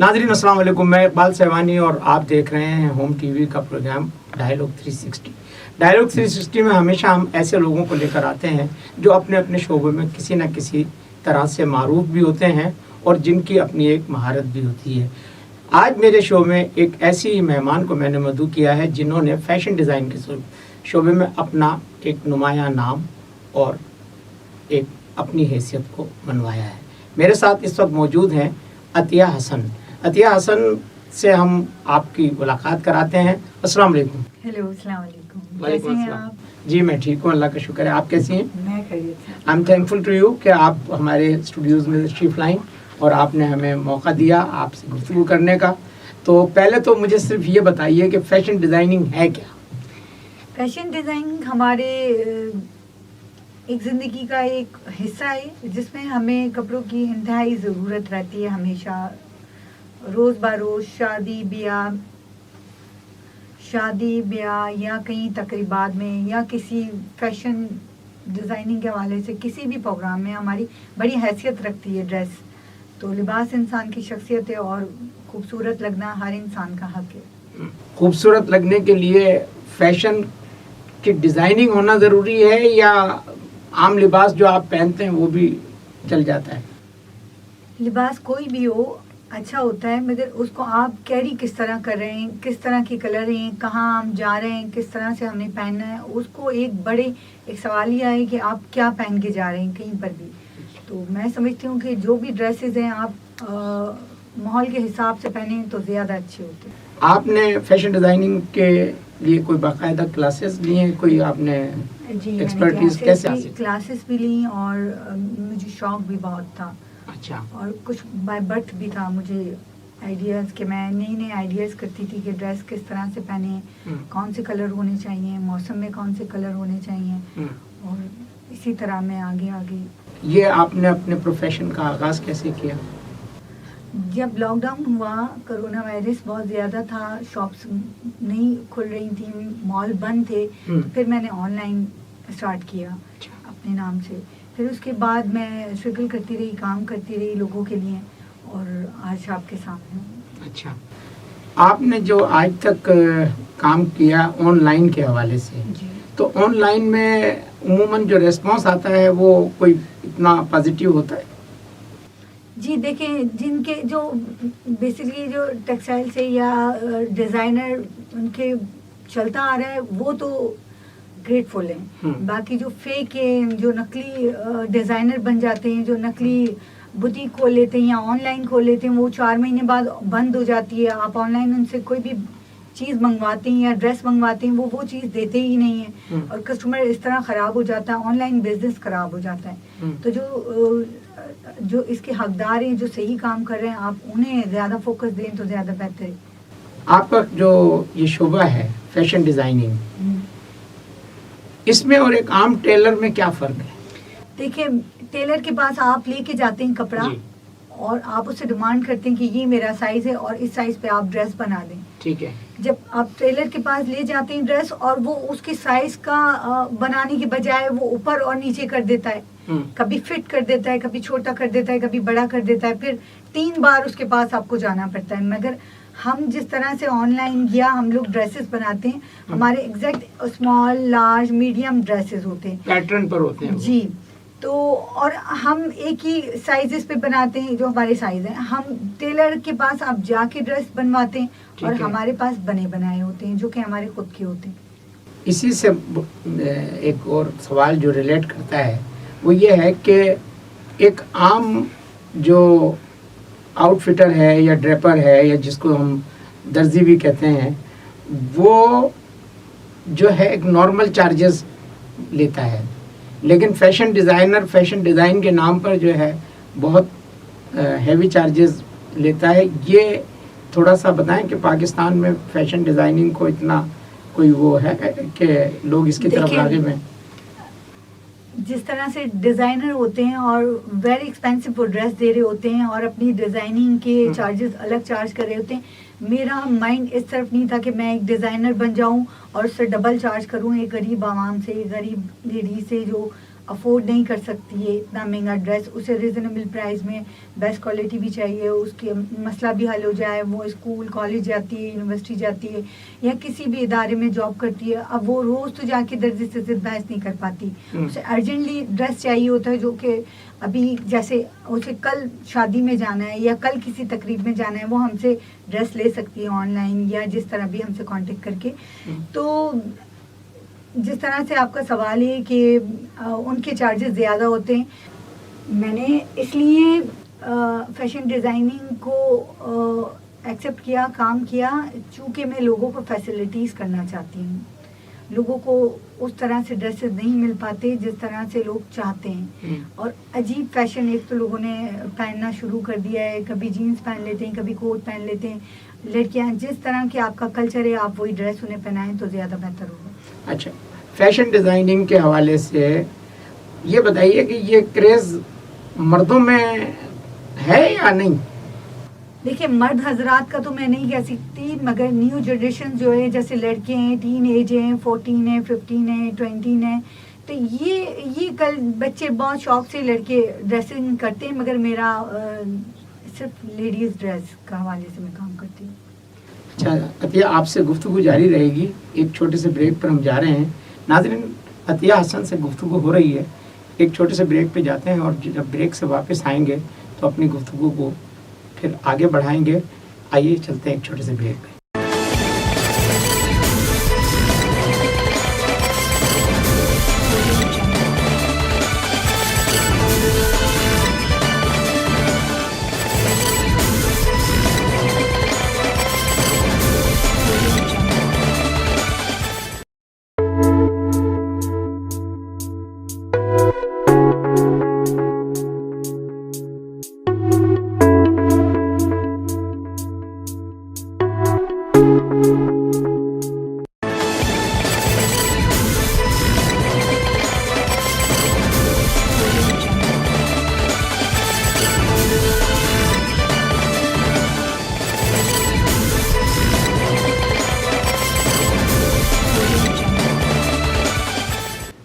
नाज़रीन अस्सलाम वालेकुम, मैं इकबाल सहवानी और आप देख रहे हैं होम टीवी का प्रोग्राम डायलॉग 360। डायलॉग 360 में हमेशा हम ऐसे लोगों को लेकर आते हैं जो अपने अपने शोबे में किसी न किसी तरह से मारूफ भी होते हैं और जिनकी अपनी एक महारत भी होती है। आज मेरे शो में एक ऐसी मेहमान को मैंने मदऊ किया है जिन्होंने फैशन डिज़ाइन के शोबे में अपना एक नुमाया नाम और एक अपनी हैसियत को मनवाया है। मेरे साथ इस वक्त मौजूद हैं अतिया हसन। अतिया हसन से हम आपकी मुलाकात कराते हैं। अस्सलाम वालेकुम। हेलो, अस्सलाम वालेकुम। वालेकुम कैसे हैं अस्सलाम। आप? जी मैं ठीक हूँ, अल्लाह का शुक्र है। आप कैसी हैं? मैं खैरियत से। I am thankful to you कि आप हमारे स्टूडियोज़ में तशरीफ़ लाईं और आपने हमें मौका दिया आपसे गुफ्तगू करने का। तो पहले तो मुझे सिर्फ ये बताइए कि फ़ैशन डिज़ाइनिंग है क्या? फैशन डिज़ाइनिंग हमारे एक ज़िंदगी का एक हिस्सा है जिसमें हमें कपड़ों की इंतहाई ज़रूरत रहती है। हमेशा रोज़ बरोज़ शादी ब्याह या कहीं तकरीबात में या किसी फैशन डिज़ाइनिंग के हवाले से किसी भी प्रोग्राम में हमारी बड़ी हैसियत रखती है ड्रेस। तो लिबास इंसान की शख्सियत है और खूबसूरत लगना हर इंसान का हक है। खूबसूरत लगने के लिए फैशन की डिज़ाइनिंग होना ज़रूरी है या आम लिबास जो आप पहनते हैं वो भी चल जाता है? लिबास कोई भी हो अच्छा होता है, मगर उसको आप कैरी किस तरह कर रहे हैं, किस तरह के कलर हैं, कहाँ हम जा रहे हैं, किस तरह से हमने पहनना है, उसको एक सवाल ही है कि आप क्या पहन के जा रहे हैं कहीं पर भी। तो मैं समझती हूँ कि जो भी ड्रेसेस हैं आप माहौल के हिसाब से पहने तो ज़्यादा अच्छे होते हैं। आपने फैशन डिज़ाइनिंग के लिए कोई बाकायदा क्लासेस ली हैं? कोई आपने जी, एक्सपर्टीज कैसे हासिल? क्लासेस भी ली और मुझे शौक भी बहुत था। अच्छा। और कुछ बाय बर्थ भी था मुझे आइडियाज़ कि मैं नए आइडियाज़ करती थी कि ड्रेस किस तरह से पहने, कौन से कलर होने चाहिए, मौसम में कौन से कलर होने चाहिए, और इसी तरह मैं आगे ये आपने अपने प्रोफेशन का आगाज़ कैसे किया? जब लॉकडाउन हुआ, कोरोना वायरस बहुत ज़्यादा था, शॉप्स नहीं खुल रही थी, मॉल बंद थे, तो फिर मैंने ऑनलाइन स्टार्ट किया अपने नाम से। फिर उसके बाद मैं स्ट्रगल करती रही, काम करती रही लोगों के लिए, और आज आपके सामने हूँ। अच्छा, आपने जो आज तक काम किया ऑनलाइन के हवाले से, तो ऑनलाइन में उमूमन जो रिस्पांस आता है वो कोई इतना पॉजिटिव होता है? जी देखिए, जिनके जो बेसिकली जो टेक्सटाइल से या डिज़ाइनर उनके चलता आ रहा है वो तो ग्रेटफुल हैं। बाकी जो फेक है, जो नकली डिज़ाइनर बन जाते हैं, जो नकली बुटीक खोल लेते हैं या ऑनलाइन खोल लेते हैं, वो 4 महीने बाद बंद हो जाती है। आप ऑनलाइन उनसे कोई भी चीज़ मंगवाते हैं या ड्रेस मंगवाते हैं, वो चीज़ देते ही नहीं है, और कस्टमर इस तरह ख़राब हो जाता है, ऑनलाइन बिजनेस ख़राब हो जाता है। तो जो इसके हकदार हैं, जो सही काम कर रहे हैं, आप उन्हें ज़्यादा फोकस दें तो ज़्यादा बेहतर है। आपका जो ये शोबा है फैशन डिज़ाइनिंग, इसमें और एक आम टेलर में क्या फ़र्क है? देखिए, टेलर के पास आप लेके जाते हैं कपड़ा और आप उससे डिमांड करते हैं कि ये मेरा साइज़ है और इस साइज़ पे आप ड्रेस बना दें। ठीक है। जब आप टेलर के पास ले जाते हैं ड्रेस और वो उसके साइज़ का बनाने की बजाय वो ऊपर और नीचे कर देता है, कभी फिट कर देता है, कभी छोटा कर देता है, कभी बड़ा कर देता है, फिर 3 बार उसके पास आपको जाना पड़ता है। मगर हम जिस तरह से ऑनलाइन या हम लोग ड्रेसेस बनाते हैं, हमारे exact small, large, medium dresses होते हैं, पैटर्न पर होते हैं जी। तो और हम एक ही साइजेस पे बनाते हैं जो हमारे साइज हैं। हम टेलर के पास आप जाके ड्रेस बनवाते हैं और हमारे पास बने बनाए होते हैं जो कि हमारे खुद के होते हैं। इसी से एक और सवाल जो रिलेट करता है वो ये है कि एक आम जो आउटफिटर है या ड्रेपर है या जिसको हम दर्जी भी कहते हैं, वो जो है एक नॉर्मल चार्जेस लेता है, लेकिन फैशन डिज़ाइनर फैशन डिज़ाइन के नाम पर जो है बहुत हैवी चार्जेस लेता है। ये थोड़ा सा बताएं कि पाकिस्तान में फैशन डिज़ाइनिंग को इतना कोई वो है कि लोग इसकी तरफ आगे में? जिस तरह से डिज़ाइनर होते हैं और वेरी एक्सपेंसिव वो ड्रेस दे रहे होते हैं और अपनी डिज़ाइनिंग के चार्जेस अलग चार्ज कर रहे होते हैं, मेरा माइंड इस तरफ नहीं था कि मैं एक डिज़ाइनर बन जाऊं और उससे डबल चार्ज करूं एक गरीब आवाम से, गरीब लेडी से जो अफोर्ड नहीं कर सकती है इतना महंगा ड्रेस, उसे रिजनेबल प्राइस में बेस्ट क्वालिटी भी चाहिए, उसके मसला भी हल हो जाए। वो स्कूल कॉलेज जाती है, यूनिवर्सिटी जाती है या किसी भी इदारे में जॉब करती है, अब वो रोज़ तो जाके दर्जी से सिर्फ बहस नहीं कर पाती, उसे अर्जेंटली ड्रेस चाहिए होता है, जो कि अभी जैसे उसे कल शादी में जाना है या कल किसी तकरीब में जाना है, वो हमसे ड्रेस ले सकती है ऑनलाइन या जिस तरह भी हमसे कांटेक्ट करके। तो जिस तरह से आपका सवाल है कि उनके चार्जेस ज़्यादा होते हैं, मैंने इसलिए फैशन डिज़ाइनिंग को एक्सेप्ट किया, काम किया, चूँकि मैं लोगों को फैसिलिटीज़ करना चाहती हूँ। लोगों को उस तरह से ड्रेसेस नहीं मिल पाते जिस तरह से लोग चाहते हैं, और अजीब फैशन एक तो लोगों ने पहनना शुरू कर दिया है, कभी जीन्स पहन लेते हैं, कभी कोट पहन लेते हैं। लड़कियां जिस तरह की आपका कल्चर है आप वही ड्रेस उन्हें पहनाएं तो ज़्यादा बेहतर होगा। अच्छा, फैशन डिज़ाइनिंग के हवाले से ये बताइए कि ये क्रेज़ मर्दों में है या नहीं? देखिए, मर्द हजरात का तो मैं नहीं कह सकती, मगर न्यू जनरेशन जो है, जैसे लड़के हैं, टीन एज हैं, 14 है, 15 है, 20 है, तो ये कल बच्चे बहुत शौक से लड़के ड्रेसिंग करते हैं, मगर मेरा सिर्फ लेडीज़ ड्रेस का हवाले से मैं काम करती हूँ। अच्छा अतिया, आपसे गुफ्तगू जारी रहेगी, एक छोटे से ब्रेक पर हम जा रहे हैं। नाज़रीन, अतिया हसन से गुफ्तगू हो रही है, एक छोटे से ब्रेक पे जाते हैं और जब ब्रेक से वापस आएंगे तो अपनी गुफ्तगू को फिर आगे बढ़ाएंगे। आइए चलते हैं एक छोटे से ब्रेक पे।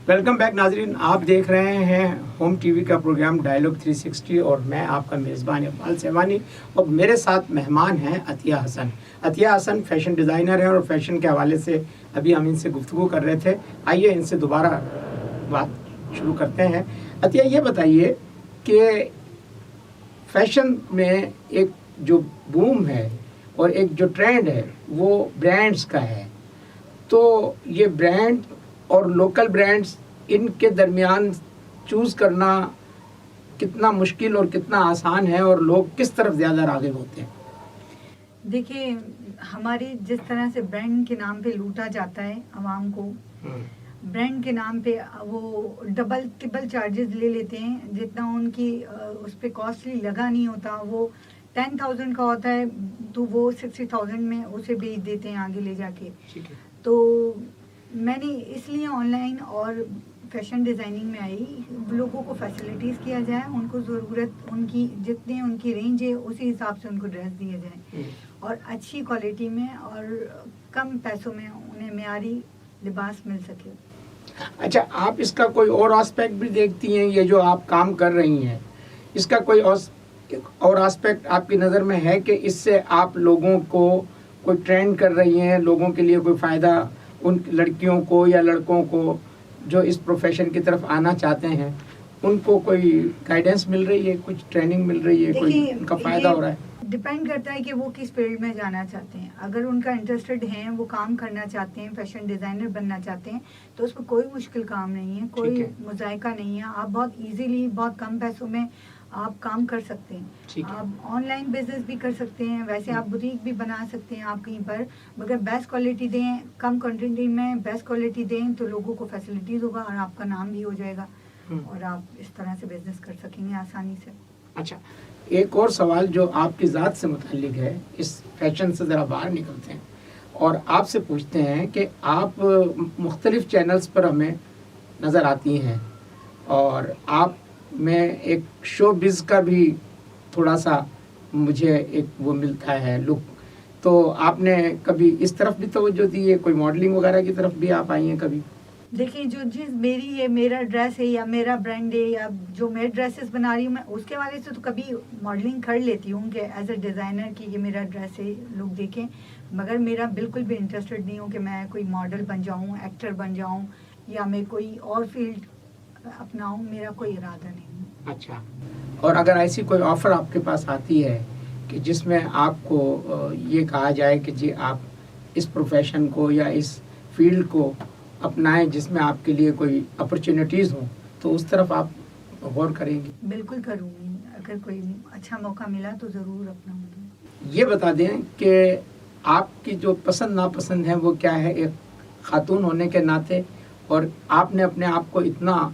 वेलकम बैक नाजरीन, आप देख रहे हैं होम टीवी का प्रोग्राम डायलॉग 360 और मैं आपका मेज़बान इकबाल सेवानी और मेरे साथ मेहमान हैं अतिया हसन। अतिया हसन फैशन डिज़ाइनर हैं और फैशन के हवाले से अभी हम इनसे गुफ्तगू कर रहे थे। आइए इनसे दोबारा बात शुरू करते हैं। अतिया, ये बताइए कि फैशन में एक जो बूम है और एक जो ट्रेंड है वो ब्रांड्स का है, तो ये ब्रांड और लोकल ब्रांड्स, इनके दरमियान चूज़ करना कितना मुश्किल और कितना आसान है और लोग किस तरफ ज़्यादा राग़िब होते हैं? देखिए, हमारी जिस तरह से ब्रांड के नाम पे लूटा जाता है आवाम को, ब्रांड के नाम पे वो डबल ट्रिपल चार्जेस ले लेते हैं, जितना उनकी उस पर कॉस्टली लगा नहीं होता। वो 10,000 का होता है तो वो 60,000 में उसे बेच देते हैं आगे ले जाके। तो मैंने इसलिए ऑनलाइन और फैशन डिज़ाइनिंग में आई, लोगों को फैसिलिटीज़ किया जाए, उनको ज़रूरत उनकी जितने उनकी रेंज है उसी हिसाब से उनको ड्रेस दिया जाए और अच्छी क्वालिटी में और कम पैसों में उन्हें मेयारी लिबास मिल सके। अच्छा, आप इसका कोई और एस्पेक्ट भी देखती हैं? ये जो आप काम कर रही हैं, इसका कोई और एस्पेक्ट आपकी नज़र में है कि इससे आप लोगों को कोई ट्रेंड कर रही हैं, लोगों के लिए कोई फ़ायदा, उन लड़कियों को या लड़कों को जो इस प्रोफेशन की तरफ आना चाहते हैं उनको कोई गाइडेंस मिल रही है, कुछ ट्रेनिंग मिल रही है, कोई उनका फ़ायदा हो रहा है? डिपेंड करता है कि वो किस फील्ड में जाना चाहते हैं। अगर उनका इंटरेस्टेड हैं, वो काम करना चाहते हैं, फैशन डिज़ाइनर बनना चाहते हैं, तो उसमें कोई मुश्किल काम नहीं है, कोई मुज़ायका नहीं है। आप बहुत इजीली, बहुत कम पैसों में आप काम कर सकते हैं। आप ऑनलाइन बिजनेस भी कर सकते हैं, वैसे आप बुटीक भी बना सकते हैं आप कहीं पर, मगर बेस्ट क्वालिटी दें, कम क्वांटिटी में बेस्ट क्वालिटी दें तो लोगों को फैसिलिटीज़ होगा और आपका नाम भी हो जाएगा और आप इस तरह से बिजनेस कर सकेंगे आसानी से। अच्छा, एक और सवाल जो आपकी ज़ात से मुताल्लिक है, इस फैशन से ज़रा बाहर निकलते हैं और आपसे पूछते हैं कि आप मुख्तलिफ चैनल्स पर हमें नज़र आती हैं और आप में एक शो बिज़ का भी थोड़ा सा मुझे एक वो मिलता है लुक, तो आपने कभी इस तरफ भी तवज्जो दी है? कोई मॉडलिंग वगैरह की तरफ भी आप आई हैं कभी? देखिए जो चीज़ मेरी है, मेरा ड्रेस है या मेरा ब्रांड है या जो मैं ड्रेसेस बना रही हूँ, मैं उसके वाले से तो कभी मॉडलिंग कर लेती हूँ कि एज अ डिज़ाइनर कि ये मेरा ड्रेस है, लोग देखें, मगर मेरा बिल्कुल भी इंटरेस्टेड नहीं हूँ कि मैं कोई मॉडल बन जाऊँ, एक्टर बन जाऊँ या मैं कोई और फील्ड अपनाऊँ, मेरा कोई इरादा नहीं है। अच्छा, और अगर ऐसी कोई ऑफर आपके पास आती है कि जिसमें आपको ये कहा जाए कि जी आप इस प्रोफेशन को या इस फील्ड को अपनाएं जिसमें आपके लिए कोई अपॉर्चुनिटीज़ हो, तो उस तरफ आप गौर करेंगे? बिल्कुल करूँगी, अगर कोई अच्छा मौका मिला तो ज़रूर अपनाऊँगी। ये बता दें कि आपकी जो पसंद नापसंद है वो क्या है एक खातून होने के नाते, और आपने अपने आप को इतना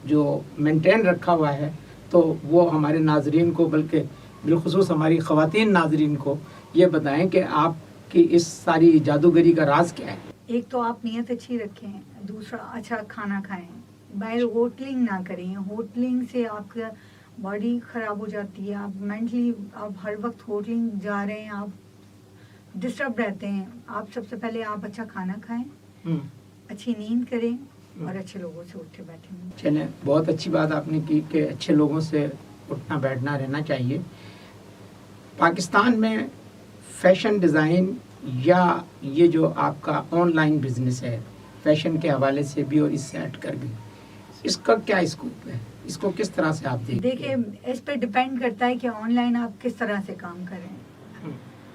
जो मेंटेन रखा हुआ है, तो वो हमारे नाजरीन को, बल्कि बिलखुसूस हमारी ख़वातीन नाजरीन को ये बताएं कि आपकी इस सारी जादूगरी का राज क्या है? एक तो आप नीयत अच्छी रखें, दूसरा अच्छा खाना खाएं, बाहर होटलिंग ना करें, होटलिंग से आपका बॉडी ख़राब हो जाती है, आप मेंटली आप हर वक्त होटलिंग जा रहे हैं, आप डिस्टर्ब रहते हैं। आप सबसे पहले आप अच्छा खाना खाएं, अच्छी नींद करें और अच्छे लोगों से उठे बैठे। चलें, बहुत अच्छी बात आपने की कि अच्छे लोगों से उठना बैठना रहना चाहिए। पाकिस्तान में फैशन डिज़ाइन या ये जो आपका ऑनलाइन बिजनेस है फैशन के हवाले से भी और इससे हटकर भी, इसका क्या स्कोप है? इसको किस तरह से आप देखते हैं? देखिए, इस पे डिपेंड करता है कि ऑनलाइन आप किस तरह से काम करें।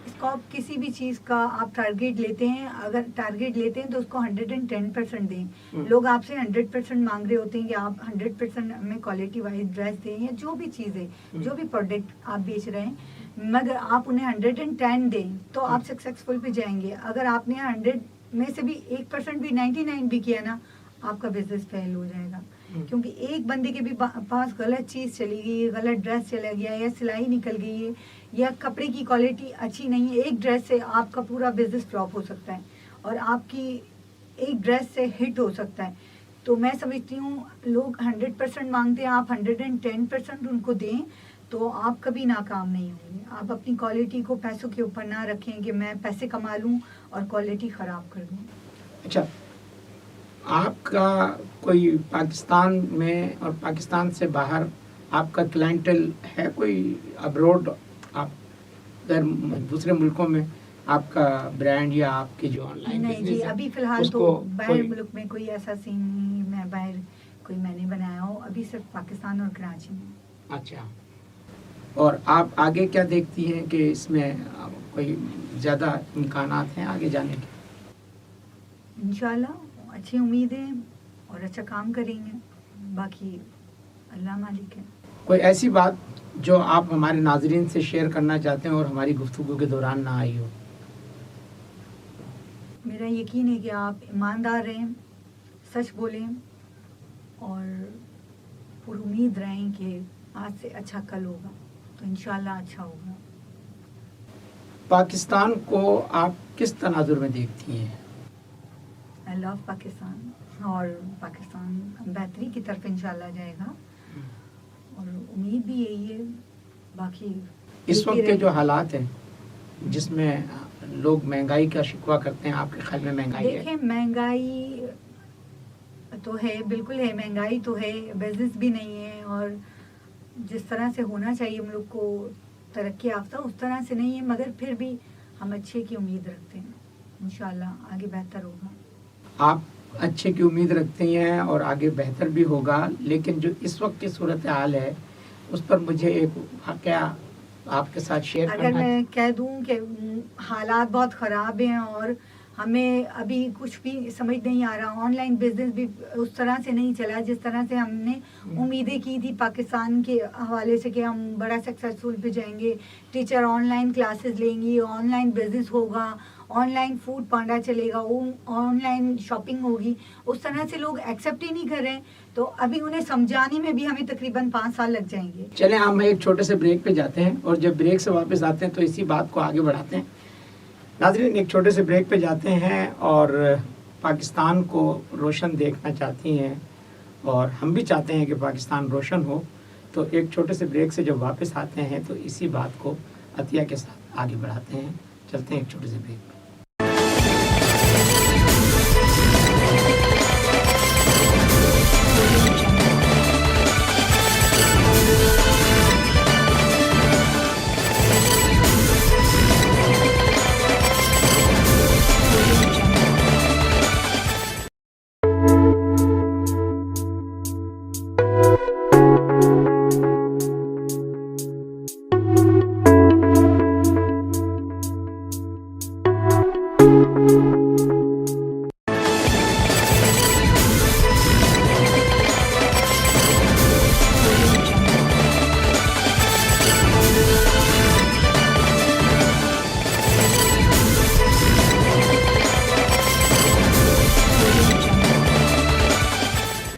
इसको आप किसी भी चीज़ का आप टारगेट लेते हैं, अगर टारगेट लेते हैं तो उसको 110% दें। लोग आपसे 100% मांग रहे होते हैं कि आप 100% हमें क्वालिटी वाइज ड्रेस दें या जो भी चीज़ है, जो भी प्रोडक्ट आप बेच रहे हैं, मगर आप उन्हें 110 दें तो आप सक्सेसफुल पे जाएंगे। अगर आपने 100 में से भी 1% भी 99 भी किया ना, आपका बिजनेस फेल हो जाएगा। क्योंकि एक बंदे के भी पास गलत चीज़ चली गई, गलत ड्रेस चला गया या सिलाई निकल गई है या कपड़े की क्वालिटी अच्छी नहीं है, एक ड्रेस से आपका पूरा बिजनेस फ्लॉप हो सकता है और आपकी एक ड्रेस से हिट हो सकता है। तो मैं समझती हूँ लोग 100% मांगते हैं, आप 110% उनको दें तो आप कभी नाकाम नहीं होंगे। आप अपनी क्वालिटी को पैसों के ऊपर ना रखें कि मैं पैसे कमा लूँ और क्वालिटी ख़राब कर दूँ। अच्छा, आपका कोई पाकिस्तान में और पाकिस्तान से बाहर आपका क्लाइंटल है कोई अब्रोड, आप दूसरे मुल्कों में आपका ब्रांड या आपके जो ऑनलाइन नहीं जी, अभी फिलहाल तो बाहर मुल्क में कोई ऐसा सीन नहीं, मैं बाहर कोई मैंने बनाया हो, अभी सिर्फ पाकिस्तान और कराची में। अच्छा, और आप आगे क्या देखती हैं कि इसमें कोई ज़्यादा इम्कानात हैं आगे जाने के? इंशाल्लाह अच्छी उम्मीद है और अच्छा काम करेंगे, बाकी अल्लाह मालिक है। कोई ऐसी बात जो आप हमारे नाजरीन से शेयर करना चाहते हैं और हमारी गुफ्तगू के दौरान ना आई हो? मेरा यकीन है कि आप ईमानदार रहें, सच बोलें और उम्मीद रहें कि आज से अच्छा कल होगा, तो इंशाल्लाह अच्छा होगा। पाकिस्तान को आप किस तनाजुर में देखती हैं? आई लव पाकिस्तान और पाकिस्तान बेहतरी की तरफ इंशाल्लाह जाएगा और उम्मीद भी यही है। बाकी इस वक्त के जो हालात हैं जिसमें लोग महंगाई का शिकवा करते हैं, आपके ख्याल में महंगाई है? देखिए, महंगाई तो है, बिल्कुल है, महंगाई तो है, बिजनेस भी नहीं है और जिस तरह से होना चाहिए हम लोग को तरक्की याफ्ता उस तरह से नहीं है, मगर फिर भी हम अच्छे की उम्मीद रखते हैं, इंशाल्लाह आगे बेहतर होगा। आप अच्छे की उम्मीद रखते हैं और आगे बेहतर भी होगा, लेकिन जो इस वक्त की सूरत हाल है उस पर मुझे एक वाक़या आपके साथ शेयर अगर करना। मैं कह दूं कि हालात बहुत ख़राब हैं और हमें अभी कुछ भी समझ नहीं आ रहा, ऑनलाइन बिजनेस भी उस तरह से नहीं चला जिस तरह से हमने उम्मीदें की थी पाकिस्तान के हवाले से कि हम बड़ा सक्सेसफुल पे जाएंगे, टीचर ऑनलाइन क्लासेस लेंगी, ऑनलाइन बिजनेस होगा, ऑनलाइन फूड पांडा चलेगा, ऑनलाइन शॉपिंग होगी, उस तरह से लोग एक्सेप्ट ही नहीं कर रहे हैं, तो अभी उन्हें समझाने में भी हमें तकरीबन 5 साल लग जाएंगे। चलें, हम एक छोटे से ब्रेक पे जाते हैं और जब ब्रेक से वापस आते हैं तो इसी बात को आगे बढ़ाते हैं। नाज़रीन, एक छोटे से ब्रेक पे जाते हैं और पाकिस्तान को रोशन देखना चाहती हैं और हम भी चाहते हैं कि पाकिस्तान रोशन हो, तो एक छोटे से ब्रेक से जब वापस आते हैं तो इसी बात को अतिया के साथ आगे बढ़ाते हैं। चलते हैं एक छोटे से ब्रेक पे।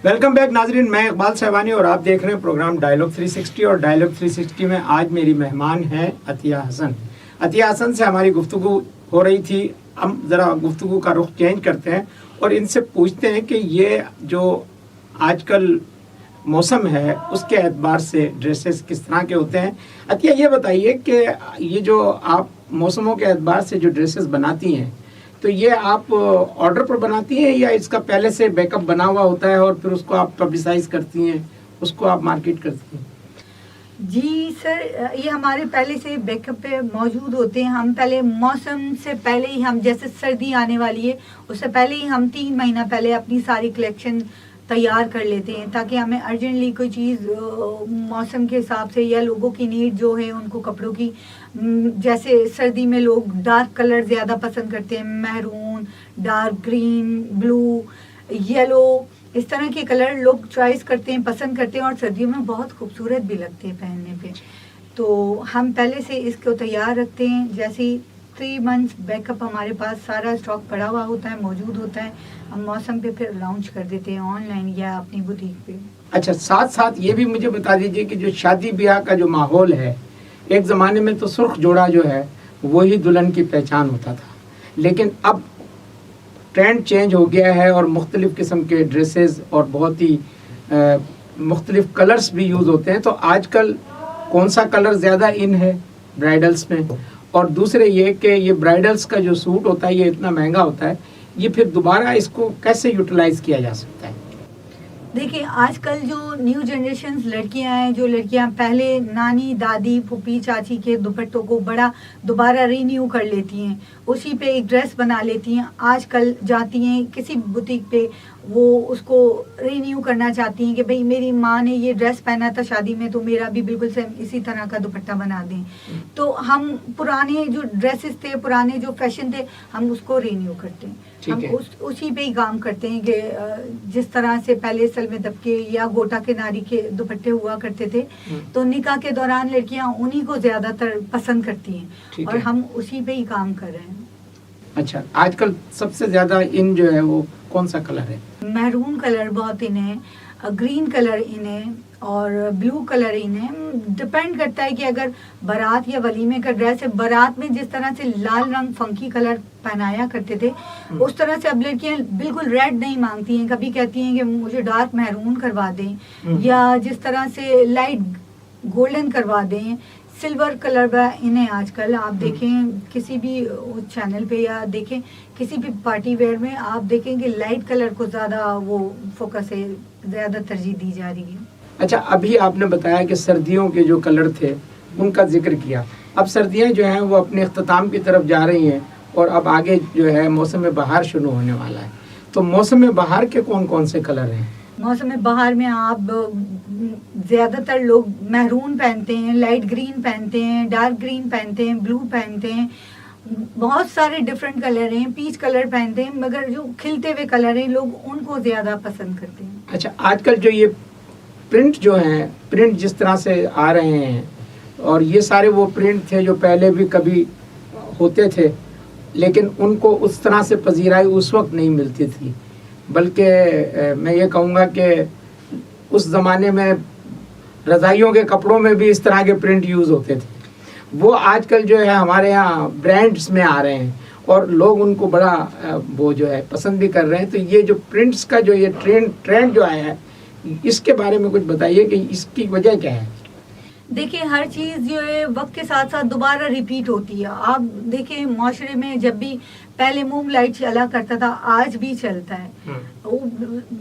वेलकम बैक नाजरीन, मैं इकबाल सहवानी और आप देख रहे हैं प्रोग्राम डायलॉग 360। और डायलॉग 360 में आज मेरी मेहमान है अतिया हसन। अतिया हसन से हमारी गुफ्तगू हो रही थी। हम ज़रा गुफ्तगू का रुख चेंज करते हैं और इनसे पूछते हैं कि ये जो आजकल मौसम है उसके एतबार से ड्रेसेस किस तरह के होते हैं। अतिया ये बताइए कि ये जो आप मौसमों के एतबार से जो ड्रेसेस बनाती हैं, तो ये आप ऑर्डर पर बनाती हैं या इसका पहले से बैकअप बना हुआ होता है और फिर उसको आप पब्लिसाइज करती हैं, उसको आप मार्केट करती हैं? जी सर, ये हमारे पहले से बैकअप पे मौजूद होते हैं। हम पहले मौसम से पहले ही, हम जैसे सर्दी आने वाली है उससे पहले ही हम 3 महीना पहले अपनी सारी कलेक्शन तैयार कर लेते हैं, ताकि हमें अर्जेंटली कोई चीज़ मौसम के हिसाब से या लोगों की नीड जो है उनको कपड़ों की, जैसे सर्दी में लोग डार्क कलर ज़्यादा पसंद करते हैं, maroon, dark green, blue, yellow, इस तरह के कलर लोग चॉइस करते हैं, पसंद करते हैं और सर्दियों में बहुत खूबसूरत भी लगते हैं पहनने पे। तो हम पहले से इसको तैयार रखते हैं। जैसे 3 मंथ्स बैकअप हमारे पास सारा स्टॉक पड़ा हुआ होता है, मौजूद होता है। हम मौसम पे फिर लॉन्च कर देते हैं ऑनलाइन या अपनी बुटीक पे। अच्छा, साथ साथ ये भी मुझे बता दीजिए कि जो शादी ब्याह का जो माहौल है, एक ज़माने में तो सुर्ख जोड़ा जो है वही दुल्हन की पहचान होता था, लेकिन अब ट्रेंड चेंज हो गया है और मुख्तलिफ़ किस्म के ड्रेसेस और बहुत ही मुख्तलिफ़ कलर्स भी यूज़ होते हैं। तो आजकल कौन सा कलर ज़्यादा इन है ब्राइडल्स में? और दूसरे ये कि ये ब्राइडल्स का जो सूट होता है ये इतना महंगा होता है, ये फिर दोबारा इसको कैसे यूटिलाइज़ किया जा सकता है? देखिए, आजकल जो न्यू जनरेशन लड़कियां हैं, जो लड़कियां पहले नानी, दादी, फूफी, चाची के दुपट्टों को बड़ा दोबारा रीन्यू कर लेती हैं, उसी पे एक ड्रेस बना लेती हैं। आजकल जाती हैं किसी बुटीक पे, वो उसको रीन्यू करना चाहती हैं कि भाई मेरी माँ ने ये ड्रेस पहना था शादी में, तो मेरा भी बिल्कुल सेम इसी तरह का दुपट्टा बना दें। तो हम पुराने जो ड्रेसेस थे, पुराने जो फैशन थे, हम उसको रीन्यू करते हैं। हम उसी पे ही काम करते हैं कि जिस तरह से पहले सलमे दबके या गोटा के नारी के दुपट्टे हुआ करते थे, तो निकाह के दौरान लड़कियां उन्हीं को ज्यादातर पसंद करती हैं और हम उसी पे ही काम कर रहे हैं। अच्छा, आजकल सबसे ज्यादा इन जो है वो कौन सा कलर है? मैरून कलर बहुत इन है, ग्रीन कलर इन है और ब्लू कलर इन है। डिपेंड करता है कि अगर बारात या वलीमे का ड्रेस है, बारात में जिस तरह से लाल रंग फंकी कलर पहनाया करते थे, उस तरह से अब लड़कियां बिल्कुल रेड नहीं मांगती हैं। कभी कहती हैं कि मुझे डार्क मैरून करवा दें या जिस तरह से लाइट गोल्डन करवा दें। सिल्वर कलर इन्हें आजकल आप देखें किसी भी चैनल पे या देखें किसी भी पार्टी वेयर में, आप देखें कि लाइट कलर को ज़्यादा वो फोकस है, ज़्यादा तरजीह दी जा रही है। अच्छा, अभी आपने बताया कि सर्दियों के जो कलर थे उनका जिक्र किया। अब सर्दियां जो हैं वो अपने अख्ताम की तरफ जा रही हैं और अब आगे जो है मौसम बहार शुरू होने वाला है। तो मौसम बहार के कौन कौन से कलर हैं? मौसम बहार में आप ज़्यादातर लोग मैरून पहनते हैं, लाइट ग्रीन पहनते हैं, डार्क ग्रीन पहनते हैं, ब्लू पहनते हैं, बहुत सारे डिफरेंट कलर हैं, पीच कलर पहनते हैं, मगर जो खिलते हुए कलर हैं लोग उनको ज़्यादा पसंद करते हैं। अच्छा, आजकल जो ये प्रिंट जो हैं, प्रिंट जिस तरह से आ रहे हैं, और ये सारे वो प्रिंट थे जो पहले भी कभी होते थे, लेकिन उनको उस तरह से पजीराई उस वक्त नहीं मिलती थी। बल्कि मैं ये कहूँगा कि उस ज़माने में रज़ाइयों के कपड़ों में भी इस तरह के प्रिंट यूज़ होते थे। वो आजकल जो है हमारे यहाँ ब्रांड्स में आ रहे हैं और लोग उनको बड़ा वो जो है पसंद भी कर रहे हैं। तो ये जो प्रिंट्स का जो ये ट्रेंड जो आया है, इसके बारे में कुछ बताइए कि इसकी वजह क्या है? देखिए, हर चीज़ जो है वक्त के साथ साथ दोबारा रिपीट होती है। आप देखिए, माशरे में जब भी पहले मूव लाइट चला करता था, आज भी चलता है।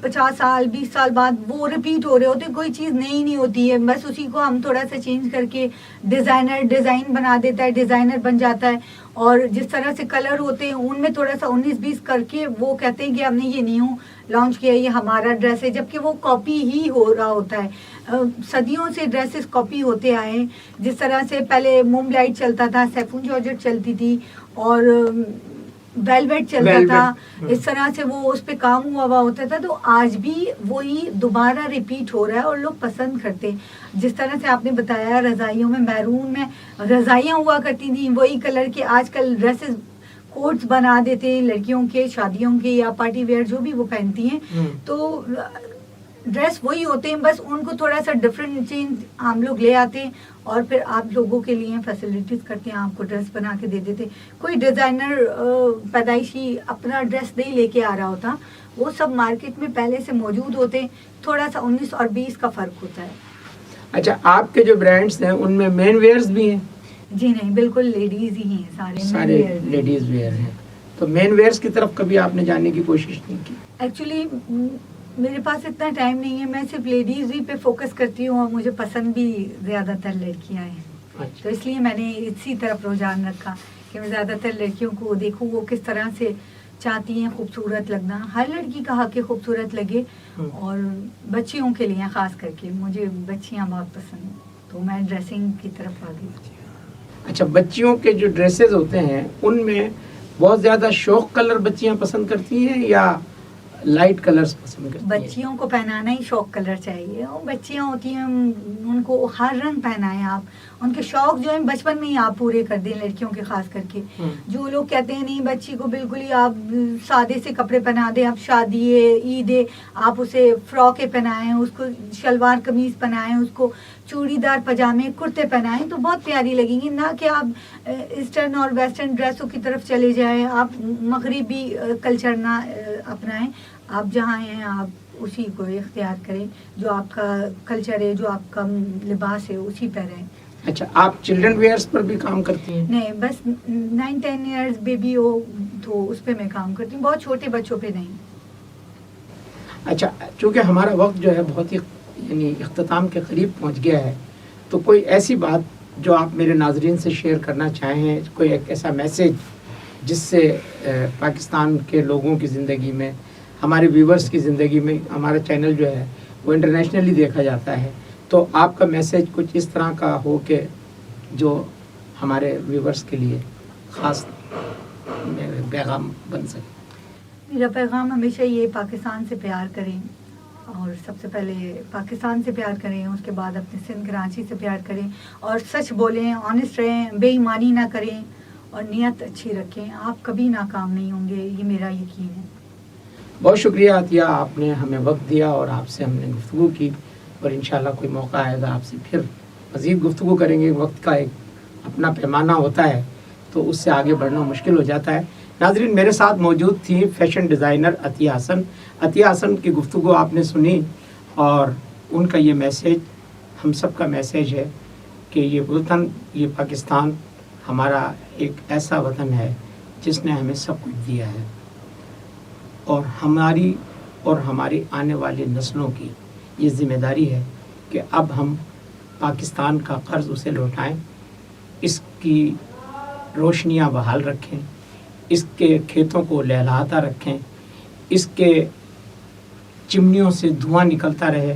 50 साल 20 साल बाद वो रिपीट हो रहे होते, कोई चीज़ नई नहीं होती है, बस उसी को हम थोड़ा सा चेंज करके डिज़ाइन बना देता है, डिज़ाइनर बन जाता है। और जिस तरह से कलर होते हैं उनमें थोड़ा सा 19-20 करके वो कहते हैं कि हमने ये न्यू लॉन्च किया, ये हमारा ड्रेस है, जबकि वो कॉपी ही हो रहा होता है। सदियों से ड्रेसेस कॉपी होते आए हैं। जिस तरह से पहले मूव लाइट चलता था, सैफून जॉर्जेट चलती थी और वेलवेट चलता था, इस तरह से वो उस पे काम हुआ होता था। तो आज भी वही दोबारा रिपीट हो रहा है और लोग पसंद करते हैं। जिस तरह से आपने बताया, रज़ाइयों में मैरून में रज़ाइयाँ हुआ करती थी, वही कलर के आजकल ड्रेसेस कोट्स बना देते हैं लड़कियों के, शादियों के या पार्टी वेयर जो भी वो पहनती हैं। तो ड्रेस वही होते हैं, बस उनको थोड़ा सा डिफरेंट चेंज हम लोग ले आते हैं और फिर आप लोगों के लिए फैसिलिटीज करते हैं, आपको ड्रेस बना के दे देते। कोई डिज़ाइनर पैदाइशी अपना ड्रेस नहीं लेके आ रहा होता, वो सब मार्केट में पहले से मौजूद होते हैं। थोड़ा सा 19 और 20 का फ़र्क होता है। अच्छा, आपके जो ब्रांड्स हैं उनमें मेन वेयर्स भी हैं? जी नहीं, बिल्कुल लेडीज ही हैं, सारे लेडीज वेयर हैं। तो मेन वेयर्स की तरफ कभी आपने जाने की कोशिश नहीं की? एक्चुअली मेरे पास इतना टाइम नहीं है, मैं सिर्फ लेडीज ही पे फोकस करती हूँ और मुझे पसंद भी ज़्यादातर लड़कियाँ हैं। अच्छा। तो इसलिए मैंने इसी तरफ रुझान रखा कि मैं ज़्यादातर लड़कियों को देखूँ वो किस तरह से चाहती हैं खूबसूरत लगना। हर लड़की का हक है खूबसूरत लगे, और बच्चियों के लिए ख़ास करके मुझे बच्चियाँ बहुत पसंद हैं, तो मैं ड्रेसिंग की तरफ आ गई। अच्छा, बच्चियों के जो ड्रेसेस होते हैं उनमें बहुत ज़्यादा शौक कलर बच्चियाँ पसंद करती हैं या लाइट कलर्स पसंद करती हैं? बच्चियों को पहनाना ही शौक कलर चाहिए। और बच्चियाँ होती हैं, उनको हर रंग पहनाएं आप, उनके शौक जो है बचपन में ही आप पूरे कर दें, लड़कियों के खास करके। जो लोग कहते हैं नहीं बच्ची को बिल्कुल ही आप सादे से कपड़े पहना दें, आप शादी है ईद है आप उसे फ्रॉकें पहनाएं, उसको शलवार कमीज पहनाएं, उसको चूड़ीदार पजामे कुर्ते पहनाएं तो बहुत प्यारी लगेंगी। ना कि आप ईस्टर्न और वेस्टर्न ड्रेसों की तरफ चले जाएं, आप मगरिबी कल्चर ना अपनाएं। आप जहाँ हैं आप उसी को इख्तियार करें, जो आपका कल्चर है, जो आपका लिबास है उसी पर रहें। अच्छा, आप चिल्ड्रन वेयर्स पर भी काम करती हैं? नहीं, बस 9-10 इयर्स बेबी हो तो उस पर मैं काम करती हूँ, बहुत छोटे बच्चों पे नहीं। अच्छा, चूँकि हमारा वक्त जो है बहुत ही यानी इख्तिताम के करीब पहुँच गया है, तो कोई ऐसी बात जो आप मेरे नाजरीन से शेयर करना चाहें, कोई एक ऐसा मैसेज जिससे पाकिस्तान के लोगों की ज़िंदगी में, हमारे व्यूवर्स की ज़िंदगी में, हमारा चैनल जो है वो इंटरनेशनली देखा जाता है, तो आपका मैसेज कुछ इस तरह का हो कि जो हमारे व्यूवर्स के लिए ख़ास पैगाम बन सके? मेरा पैगाम हमेशा ये, पाकिस्तान से प्यार करें, और सबसे पहले पाकिस्तान से प्यार करें, उसके बाद अपने सिंध कराची से प्यार करें, और सच बोलें, ऑनेस्ट रहें, बेईमानी ना करें और नियत अच्छी रखें। आप कभी नाकाम नहीं होंगे, ये मेरा यकीन है। बहुत शुक्रिया अतिया, आपने हमें वक्त दिया और आपसे हमने गुफ्तगू की, और इंशाल्लाह कोई मौका आएगा आपसे फिर मज़ीद गुफ्तगू करेंगे। वक्त का एक अपना पैमाना होता है तो उससे आगे बढ़ना मुश्किल हो जाता है। नाज़रीन, मेरे साथ मौजूद थी फैशन डिज़ाइनर अतिया हसन। अतिया हसन की गुफ्तगू आपने सुनी और उनका ये मैसेज हम सब का मैसेज है कि ये वतन, ये पाकिस्तान हमारा एक ऐसा वतन है जिसने हमें सब कुछ दिया है, और हमारी और हमारी आने वाली नस्लों की ये ज़िम्मेदारी है कि अब हम पाकिस्तान का कर्ज़ उसे लौटाएं, इसकी रोशनियां बहाल रखें, इसके खेतों को लहलहाता रखें, इसके चिमनियों से धुआं निकलता रहे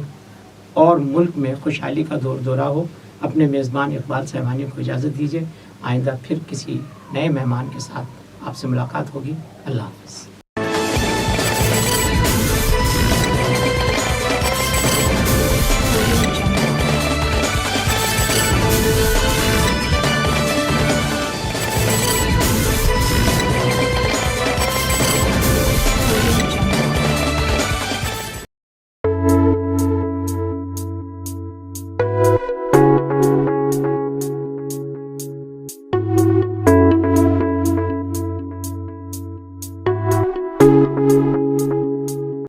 और मुल्क में खुशहाली का दौर दौरा हो। अपने मेज़बान इकबाल सहवानी को इजाज़त दीजिए। आइंदा फिर किसी नए मेहमान के साथ आपसे मुलाकात होगी। अल्लाह हाफ़िज़। Thank you.